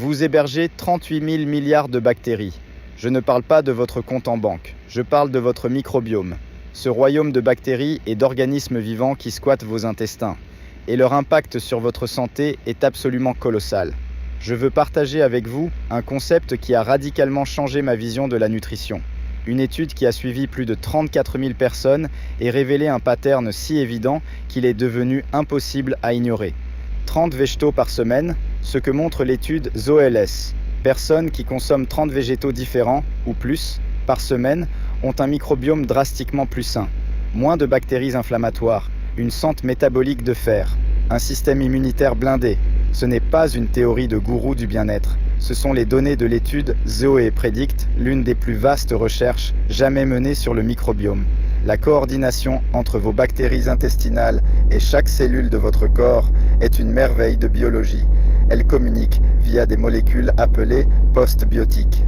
Vous hébergez 38 000 milliards de bactéries. Je ne parle pas de votre compte en banque, je parle de votre microbiome. Ce royaume de bactéries et d'organismes vivants qui squattent vos intestins. Et leur impact sur votre santé est absolument colossal. Je veux partager avec vous un concept qui a radicalement changé ma vision de la nutrition. Une étude qui a suivi plus de 34 000 personnes et révélé un pattern si évident qu'il est devenu impossible à ignorer. 30 végétaux par semaine, ce que montre l'étude ZOLS. Personnes qui consomment 30 végétaux différents, ou plus, par semaine, ont un microbiome drastiquement plus sain. Moins de bactéries inflammatoires, une santé métabolique de fer, un système immunitaire blindé. Ce n'est pas une théorie de gourou du bien-être. Ce sont les données de l'étude ZOE Predict, l'une des plus vastes recherches jamais menées sur le microbiome. La coordination entre vos bactéries intestinales et chaque cellule de votre corps est une merveille de biologie. Elle communique via des molécules appelées postbiotiques,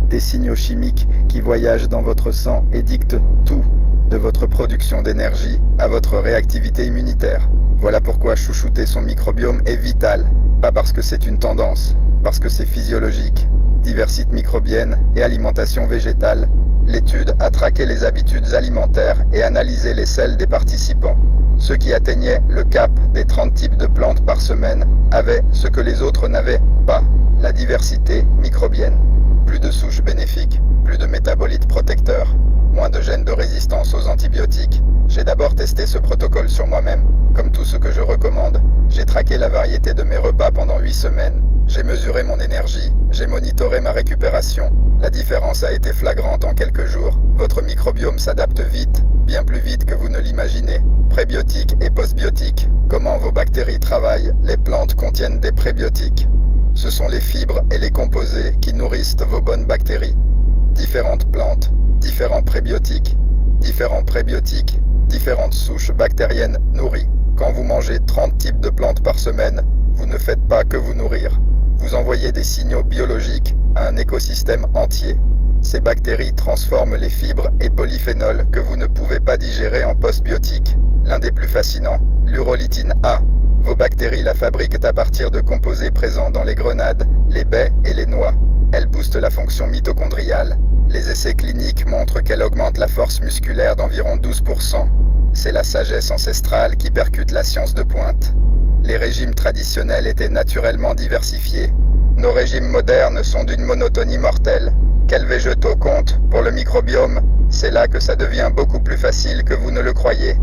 des signaux chimiques qui voyagent dans votre sang et dictent tout, de votre production d'énergie à votre réactivité immunitaire. Voilà pourquoi chouchouter son microbiome est vital, pas parce que c'est une tendance, parce que c'est physiologique. Diversité microbienne et alimentation végétale. L'étude a traqué les habitudes alimentaires et analysé les selles des participants. Ceux qui atteignaient le cap des 30 types de plantes par semaine avaient ce que les autres n'avaient pas, la diversité microbienne. Plus de souches bénéfiques, plus de métabolites protecteurs, moins de gènes de résistance aux antibiotiques. J'ai d'abord testé ce protocole sur moi-même. Comme tout ce que je recommande, j'ai traqué la variété de mes repas pendant 8 semaines. J'ai mesuré mon énergie, j'ai monitoré ma récupération. La différence a été flagrante en quelques jours. Votre microbiome s'adapte vite, bien plus vite que vous ne l'imaginez. Prébiotiques et postbiotiques. Comment vos bactéries travaillent? Les plantes contiennent des prébiotiques. Ce sont les fibres et les composés qui nourrissent vos bonnes bactéries. Différentes plantes, différents prébiotiques, différentes souches bactériennes nourries. Quand vous mangez 30 types de plantes par semaine, vous ne faites pas que vous nourrir. Vous envoyez des signaux biologiques à un écosystème entier. Ces bactéries transforment les fibres et polyphénols que vous ne pouvez pas digérer en postbiotiques. L'un des plus fascinants, l'urolitine A. Vos bactéries la fabriquent à partir de composés présents dans les grenades, les baies et les noix. Elle booste la fonction mitochondriale. Les essais cliniques montrent qu'elle augmente la force musculaire d'environ 12%. C'est la sagesse ancestrale qui percute la science de pointe. Les régimes traditionnels étaient naturellement diversifiés. Nos régimes modernes sont d'une monotonie mortelle. Quels végétaux comptent pour le microbiome? C'est là que ça devient beaucoup plus facile que vous ne le croyez.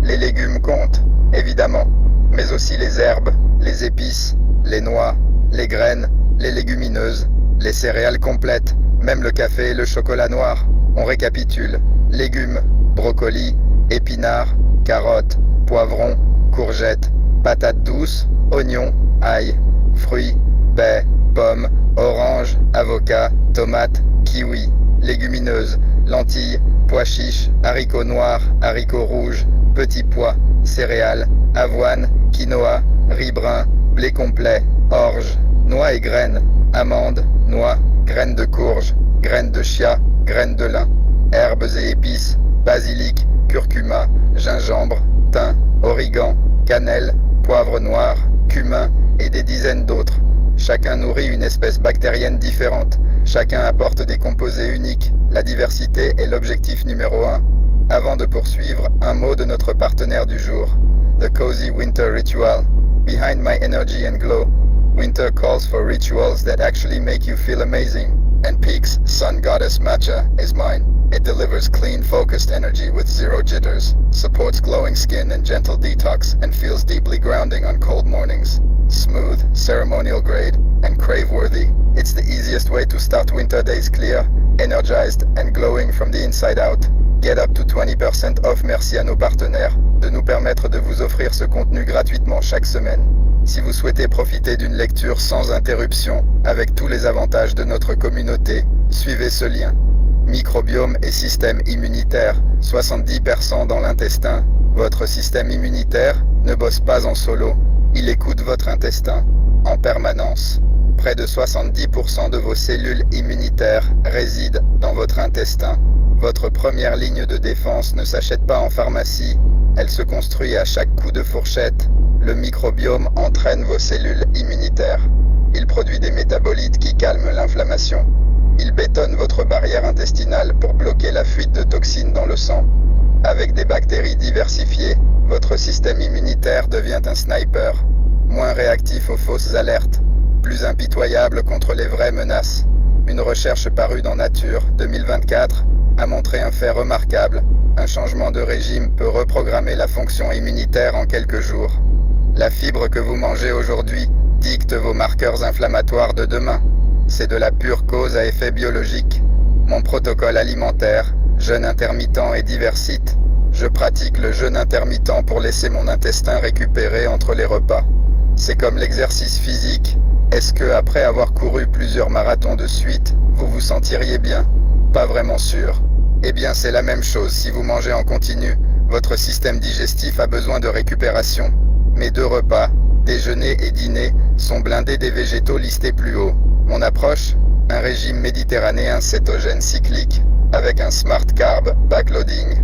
Les légumes comptent, évidemment, mais aussi les herbes, les épices, les noix, les graines, les légumineuses, les céréales complètes, même le café et le chocolat noir. On récapitule. Légumes, brocolis, épinards, carottes, poivrons, courgettes, patates douces, oignons, ail, fruits, baies, pommes, oranges, avocats, tomates, kiwis, légumineuses, lentilles, pois chiches, haricots noirs, haricots rouges, petits pois, céréales, avoine, quinoa, riz brun, blé complet, orge, noix et graines, amandes, noix, graines de courge, graines de chia, graines de lin, herbes et épices, basilic, curcuma, gingembre, thym, origan, cannelle, poivre noir, cumin et des dizaines d'autres. Chacun nourrit une espèce bactérienne différente. Chacun apporte des composés uniques. La diversité est l'objectif numéro 1. Avant de poursuivre, un mot de notre partenaire du jour. The Cozy Winter Ritual. Behind my energy and glow. Winter calls for rituals that actually make you feel amazing. And Peak's Sun Goddess Matcha is mine. It delivers clean, focused energy with zero jitters, supports glowing skin and gentle detox, and feels deeply grounding on cold mornings. Smooth, ceremonial grade, and crave-worthy, it's the easiest way to start winter days clear, energized, and glowing from the inside out. Get up to 20% off. Merci à nos partenaires de nous permettre de vous offrir ce contenu gratuitement chaque semaine. Si vous souhaitez profiter d'une lecture sans interruption, avec tous les avantages de notre communauté, suivez ce lien. Microbiome et système immunitaire, 70% dans l'intestin. Votre système immunitaire ne bosse pas en solo, il écoute votre intestin en permanence. Près de 70% de vos cellules immunitaires résident dans votre intestin. Votre première ligne de défense ne s'achète pas en pharmacie, elle se construit à chaque coup de fourchette. Le microbiome entraîne vos cellules immunitaires. Il produit des métabolites qui calment l'inflammation. Il bétonne votre barrière intestinale pour bloquer la fuite de toxines dans le sang. Avec des bactéries diversifiées, votre système immunitaire devient un sniper, moins réactif aux fausses alertes, plus impitoyable contre les vraies menaces. Une recherche parue dans Nature 2024 a montré un fait remarquable. Un changement de régime peut reprogrammer la fonction immunitaire en quelques jours. La fibre que vous mangez aujourd'hui dicte vos marqueurs inflammatoires de demain. C'est de la pure cause à effet biologique. Mon protocole alimentaire, jeûne intermittent et diversite. Je pratique le jeûne intermittent pour laisser mon intestin récupérer entre les repas. C'est comme l'exercice physique. Est-ce que, après avoir couru plusieurs marathons de suite, vous vous sentiriez bien? Pas vraiment sûr. Eh bien, c'est la même chose si vous mangez en continu. Votre système digestif a besoin de récupération. Mes 2 repas, déjeuner et dîner, sont blindés des végétaux listés plus haut. Mon approche, un régime méditerranéen cétogène cyclique, avec un smart carb backloading.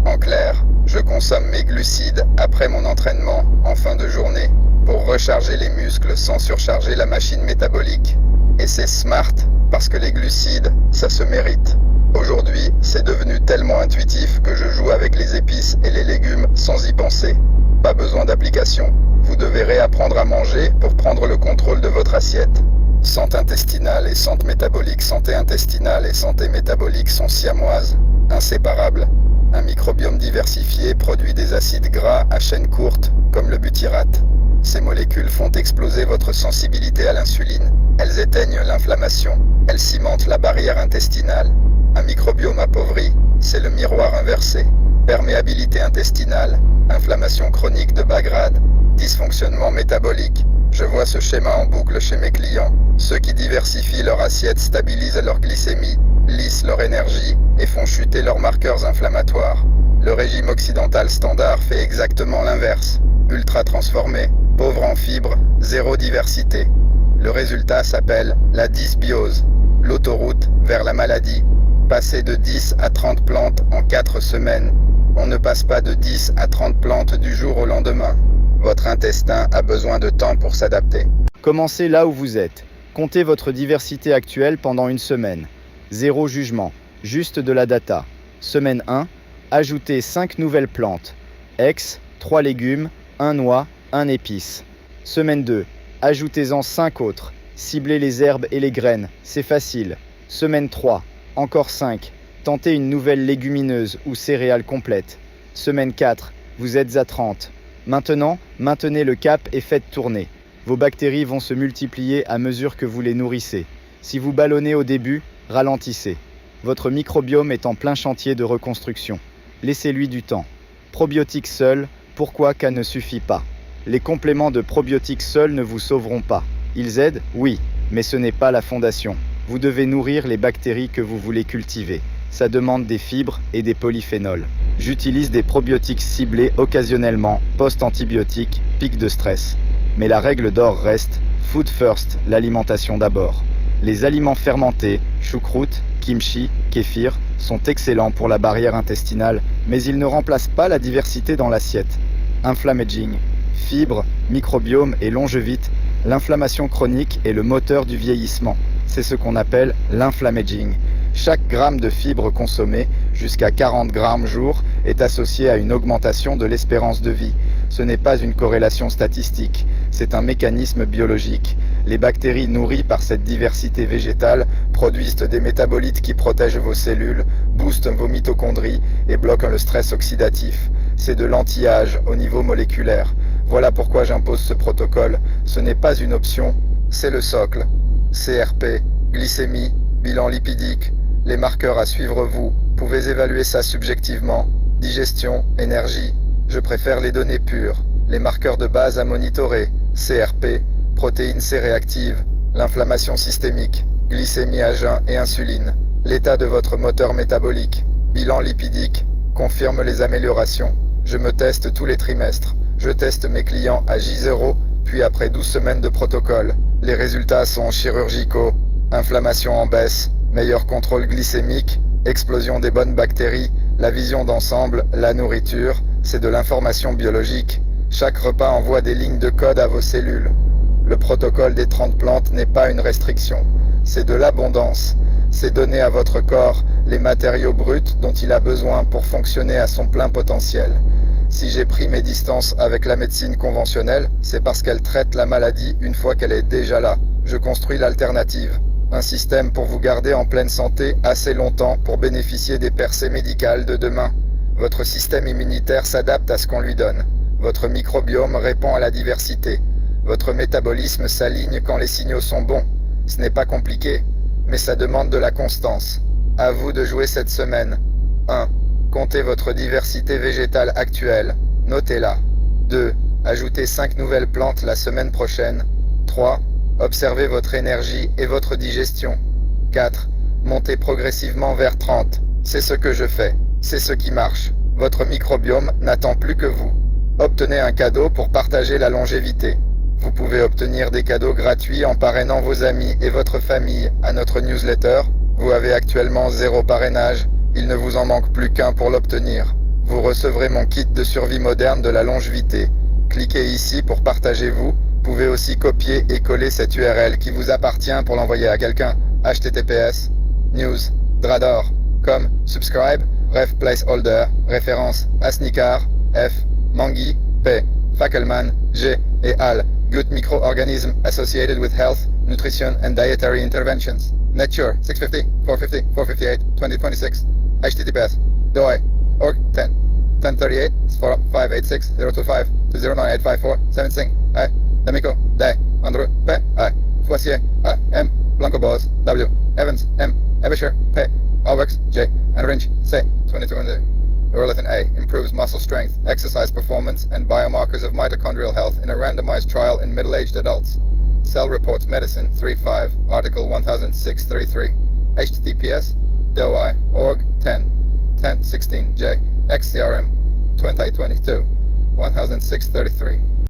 En clair, je consomme mes glucides après mon entraînement, en fin de journée, pour recharger les muscles sans surcharger la machine métabolique. Et c'est smart, parce que les glucides, ça se mérite. Aujourd'hui, c'est devenu tellement intuitif que je joue avec les épices et les légumes sans y penser. Pas besoin d'application. Vous devez réapprendre à manger pour prendre le contrôle de votre assiette. Santé intestinale et santé métabolique, santé intestinale et santé métabolique sont siamoises, inséparables. Un microbiome diversifié produit des acides gras à chaîne courte, comme le butyrate. Ces molécules font exploser votre sensibilité à l'insuline. Elles éteignent l'inflammation. Elles cimentent la barrière intestinale. Un microbiome appauvri, c'est le miroir inversé. Perméabilité intestinale, inflammation chronique de bas grade, dysfonctionnement métabolique. Je vois ce schéma en boucle chez mes clients. Ceux qui diversifient leur assiette stabilisent leur glycémie, lissent leur énergie et font chuter leurs marqueurs inflammatoires. Le régime occidental standard fait exactement l'inverse. Ultra transformé, pauvre en fibres, zéro diversité. Le résultat s'appelle la dysbiose, l'autoroute vers la maladie. Passer de 10 à 30 plantes en 4 semaines. On ne passe pas de 10 à 30 plantes du jour au lendemain. Votre intestin a besoin de temps pour s'adapter. Commencez là où vous êtes. Comptez votre diversité actuelle pendant une semaine. Zéro jugement, juste de la data. Semaine 1, ajoutez 5 nouvelles plantes. Ex, 3 légumes, 1 noix, 1 épice. Semaine 2, ajoutez-en 5 autres. Ciblez les herbes et les graines, c'est facile. Semaine 3, encore 5. Tentez une nouvelle légumineuse ou céréale complète. Semaine 4, vous êtes à 30. Maintenant, maintenez le cap et faites tourner. Vos bactéries vont se multiplier à mesure que vous les nourrissez. Si vous ballonnez au début, ralentissez. Votre microbiome est en plein chantier de reconstruction. Laissez-lui du temps. Probiotiques seuls, pourquoi qu'à ne suffit pas? Les compléments de probiotiques seuls ne vous sauveront pas. Ils aident, oui, mais ce n'est pas la fondation. Vous devez nourrir les bactéries que vous voulez cultiver. Ça demande des fibres et des polyphénols. J'utilise des probiotiques ciblés occasionnellement, post-antibiotiques, pic de stress. Mais la règle d'or reste, food first, l'alimentation d'abord. Les aliments fermentés, choucroute, kimchi, kéfir, sont excellents pour la barrière intestinale, mais ils ne remplacent pas la diversité dans l'assiette. Inflammaging, fibres, microbiome et longévité, l'inflammation chronique est le moteur du vieillissement. C'est ce qu'on appelle l'inflammaging. Chaque gramme de fibres consommée, jusqu'à 40 grammes jour, est associé à une augmentation de l'espérance de vie. Ce n'est pas une corrélation statistique, c'est un mécanisme biologique. Les bactéries nourries par cette diversité végétale produisent des métabolites qui protègent vos cellules, boostent vos mitochondries et bloquent le stress oxydatif. C'est de l'anti-âge au niveau moléculaire. Voilà pourquoi j'impose ce protocole. Ce n'est pas une option, c'est le socle. CRP, glycémie, bilan lipidique, les marqueurs à suivre vous pouvez évaluer ça subjectivement. Digestion, énergie, je préfère les données pures. Les marqueurs de base à monitorer, CRP, protéines C réactives, l'inflammation systémique, glycémie à jeun et insuline, l'état de votre moteur métabolique, bilan lipidique, confirme les améliorations. Je me teste tous les trimestres. Je teste mes clients à J0, puis après 12 semaines de protocole. Les résultats sont chirurgicaux, inflammation en baisse, meilleur contrôle glycémique, explosion des bonnes bactéries, la vision d'ensemble, la nourriture, c'est de l'information biologique. Chaque repas envoie des lignes de code à vos cellules. Le protocole des 30 plantes n'est pas une restriction, c'est de l'abondance. C'est donner à votre corps les matériaux bruts dont il a besoin pour fonctionner à son plein potentiel. Si j'ai pris mes distances avec la médecine conventionnelle, c'est parce qu'elle traite la maladie une fois qu'elle est déjà là. Je construis l'alternative. Un système pour vous garder en pleine santé assez longtemps pour bénéficier des percées médicales de demain. Votre système immunitaire s'adapte à ce qu'on lui donne. Votre microbiome répond à la diversité. Votre métabolisme s'aligne quand les signaux sont bons. Ce n'est pas compliqué, mais ça demande de la constance. À vous de jouer cette semaine. 1. Comptez votre diversité végétale actuelle. Notez-la. 2. Ajoutez 5 nouvelles plantes la semaine prochaine. 3. Observez votre énergie et votre digestion. 4. Montez progressivement vers 30. C'est ce que je fais. C'est ce qui marche. Votre microbiome n'attend plus que vous. Obtenez un cadeau pour partager la longévité. Vous pouvez obtenir des cadeaux gratuits en parrainant vos amis et votre famille à notre newsletter. Vous avez actuellement 0 parrainage. Il ne vous en manque plus qu'un pour l'obtenir. Vous recevrez mon kit de survie moderne de la longévité. Cliquez ici pour partager vous. Vous pouvez aussi copier et coller cette URL qui vous appartient pour l'envoyer à quelqu'un. https news.drador.com subscribe ref placeholder référence Asnikar F Mangui P Fackelman G et Al Good microorganisms associated with health, nutrition and dietary interventions. Nature 650 450 458 2026 https doi org 10 1038 586 025 209 75 I D'Amico, Day, Andrew, P, I, Foissier, I, M, Blanco Boas, W, Evans, M, Ebisher, P, Albex, J, and Rinch, C, 22. Urolithin A improves muscle strength, exercise performance, and biomarkers of mitochondrial health in a randomized trial in middle-aged adults. Cell Reports Medicine 3.5, Article 100633, https doi org 10 1016 J, XCRM 2022 100633.